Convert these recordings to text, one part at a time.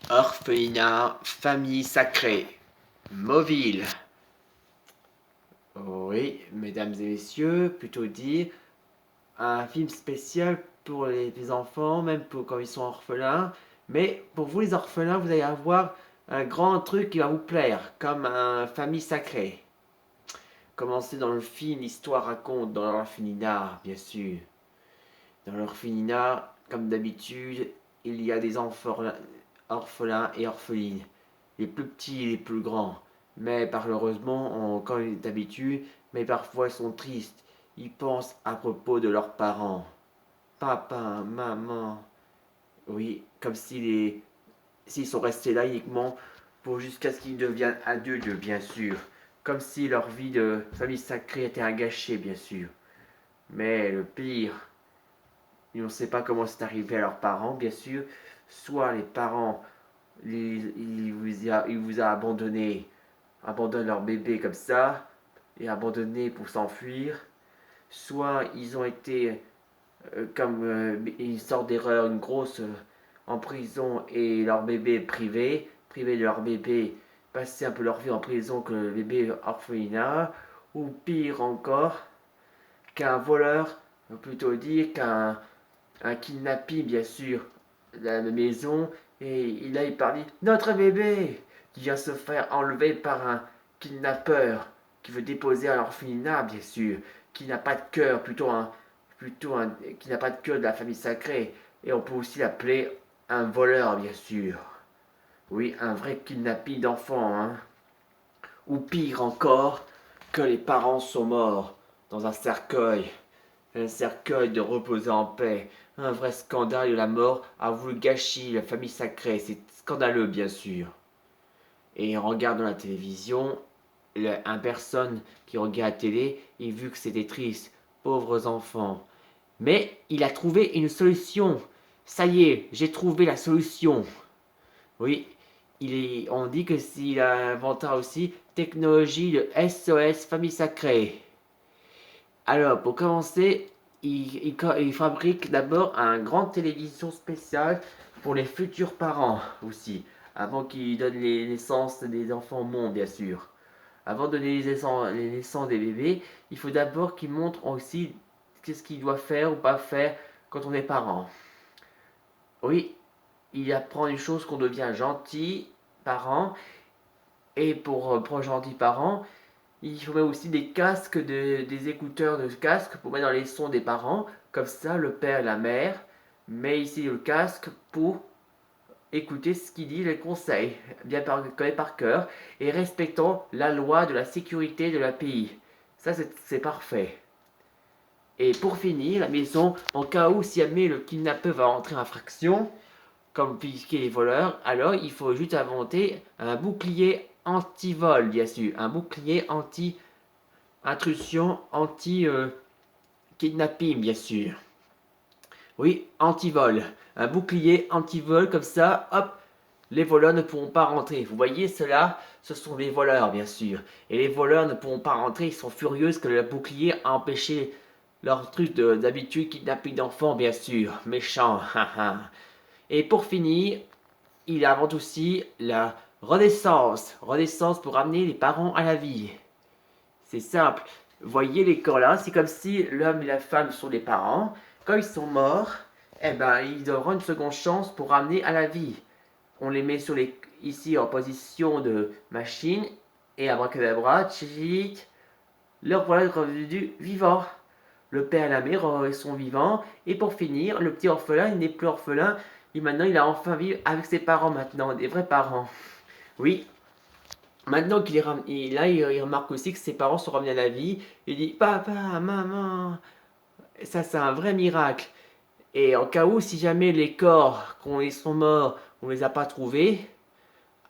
Orphelinat, famille sacrée, Mauville. Oui, mesdames et messieurs, plutôt dit, un film spécial pour les enfants, même pour quand ils sont orphelins. Mais pour vous les orphelins, vous allez avoir un grand truc qui va vous plaire, comme un famille sacrée. Commencez dans le film, l'histoire raconte dans l'orphelinat, bien sûr. Dans l'orphelinat, comme d'habitude, il y a des orphelins et orphelines, les plus petits et les plus grands. Mais malheureusement, comme d'habitude, mais parfois ils sont tristes. Ils pensent à propos de leurs parents. Papa, maman. Oui, comme s'ils sont restés là uniquement pour jusqu'à ce qu'ils deviennent adultes, bien sûr. Comme si leur vie de famille sacrée était un gâchis, bien sûr. Mais le pire, on ne sait pas comment c'est arrivé à leurs parents, bien sûr. Soit les parents, ils vous a abandonné, abandonnent leur bébé comme ça, et abandonnés pour s'enfuir. Soit ils ont été, comme une sorte d'erreur, une grosse, en prison, et leur bébé est privé de leur bébé, passer un peu leur vie en prison que le bébé orphelinat. Ou pire encore, qu'un voleur, plutôt dire qu'un un kidnapping, bien sûr, de la maison. Et là, il parle, notre bébé, qui vient se faire enlever par un kidnappeur, qui veut déposer à l'orphelinat, bien sûr, qui n'a pas de cœur, qui n'a pas de cœur de la famille sacrée. Et on peut aussi l'appeler un voleur, bien sûr. Oui, un vrai kidnapping d'enfants, hein. Ou pire encore, que les parents sont morts dans un cercueil de reposer en paix. Un vrai scandale de la mort a voulu gâcher la famille sacrée. C'est scandaleux, bien sûr. Et en regardant la télévision, un personne qui regarde la télé, il vu que c'était triste. Pauvres enfants. Mais il a trouvé une solution. Ça y est, j'ai trouvé la solution. Oui, on dit que s'il a inventé aussi technologie de SOS famille sacrée. Alors, pour commencer, il fabrique d'abord un grand télévision spécial pour les futurs parents aussi, avant qu'ils donnent les naissances des enfants au monde, bien sûr. Avant de donner les naissances des bébés, il faut d'abord qu'ils montrent aussi qu'est-ce qu'il doit faire ou pas faire quand on est parent. Oui, il apprend une chose qu'on devient gentil parent, et pour gentil parent, il faut mettre aussi des casques, des écouteurs de casque pour mettre dans les sons des parents. Comme ça, le père et la mère mettent ici le casque pour écouter ce qu'il dit, les conseils, bien connaître par cœur, et respectant la loi de la sécurité de la pays. Ça, c'est parfait. Et pour finir, la maison, en cas où si jamais le kidnappeur va entrer en infraction, comme piquer les voleurs, alors il faut juste inventer un bouclier anti-vol, bien sûr. Un bouclier intrusion, anti-kidnapping, bien sûr. Oui, anti-vol. Un bouclier anti-vol, comme ça, hop, les voleurs ne pourront pas rentrer. Vous voyez, cela, ce sont les voleurs, bien sûr. Et les voleurs ne pourront pas rentrer, ils sont furieux que le bouclier a empêché leur truc d'habitude, kidnapping d'enfants, bien sûr. Méchant, haha. Et pour finir, il invente aussi la renaissance. Renaissance pour amener les parents à la vie. C'est simple. Voyez les corps là, c'est comme si l'homme et la femme sont des parents. Quand ils sont morts, eh ben, ils auront une seconde chance pour ramener à la vie. On les met ici en position de machine et abracadabra, tchic, leur voilà revenu vivant. Le père et la mère sont vivants. Et pour finir, le petit orphelin, il n'est plus orphelin. Et maintenant, il a enfin vécu avec ses parents maintenant, des vrais parents. Oui, maintenant qu'il est là, il remarque aussi que ses parents sont revenus à la vie. Il dit papa, maman. Ça, c'est un vrai miracle. Et en cas où, si jamais les corps, quand ils sont morts, on ne les a pas trouvés,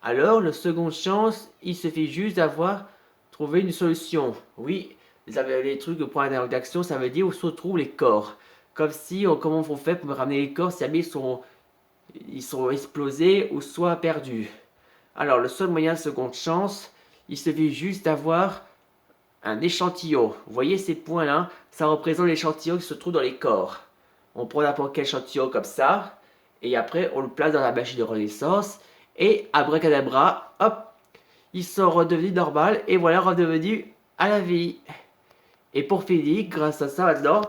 alors la seconde chance, il suffit juste d'avoir trouvé une solution. Oui, les trucs de point d'interrogation, ça veut dire où se trouvent les corps. Comme si, comment on fait pour ramener les corps si jamais ils sont explosés ou soit perdus. Alors, le seul moyen de seconde chance, il suffit juste d'avoir un échantillon. Vous voyez ces points-là, ça représente l'échantillon qui se trouve dans les corps. On prend n'importe quel échantillon comme ça, et après on le place dans la machine de renaissance, Et abracadabra, hop, ils sont redevenus normaux et voilà redevenus à la vie. Et pour finir, grâce à ça maintenant,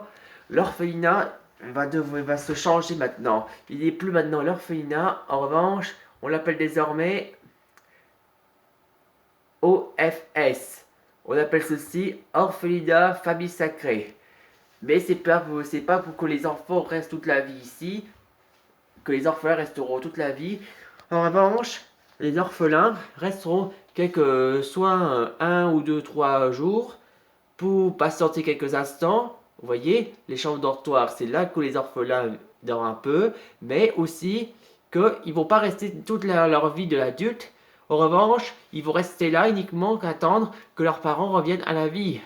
l'orphelinat va se changer maintenant. Il n'est plus maintenant l'orphelinat, en revanche, on l'appelle désormais OFS. On appelle ceci orphelinat famille sacrée. Mais c'est pas pour que les enfants restent toute la vie ici, que les orphelins resteront toute la vie. En revanche, les orphelins resteront soit un ou deux, 3 jours pour patienter quelques instants. Vous voyez, les chambres dortoirs, c'est là que les orphelins dorment un peu, mais aussi qu'ils ne vont pas rester toute leur vie de l'adulte. En revanche, ils vont rester là uniquement qu'attendre que leurs parents reviennent à la vie.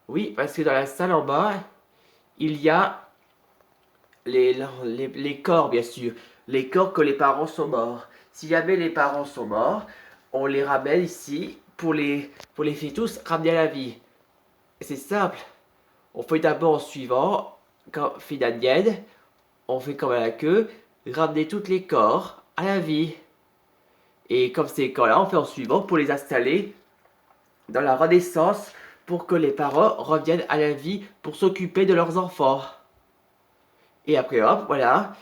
Oui, parce que dans la salle en bas, il y a les corps, bien sûr. Les corps que les parents sont morts. Si jamais les parents sont morts, on les ramène ici pour les faire tous ramener à la vie. C'est simple. On fait d'abord en suivant, quand fait Daniel, on fait comme à la queue, ramener tous les corps à la vie. Et comme ces corps-là, on fait en suivant pour les installer dans la Renaissance pour que les parents reviennent à la vie pour s'occuper de leurs enfants. Et après, hop, voilà,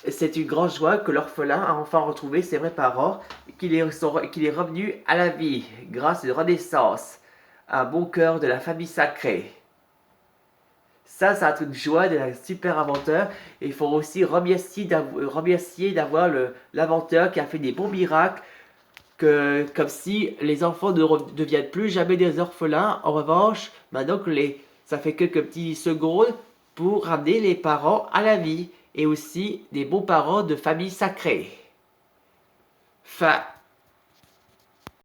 c'est une grande joie que l'orphelin a enfin retrouvé ses vrais parents et qu'il est revenu à la vie grâce à une renaissance, un bon cœur de la famille sacrée. Ça c'est un truc de joie de la super inventeur. Et il faut aussi remercier d'avoir l'inventeur qui a fait des bons miracles, comme si les enfants ne deviennent plus jamais des orphelins. En revanche, maintenant que ça fait quelques petits secondes pour ramener les parents à la vie et aussi des bons parents de famille sacrée. Fin.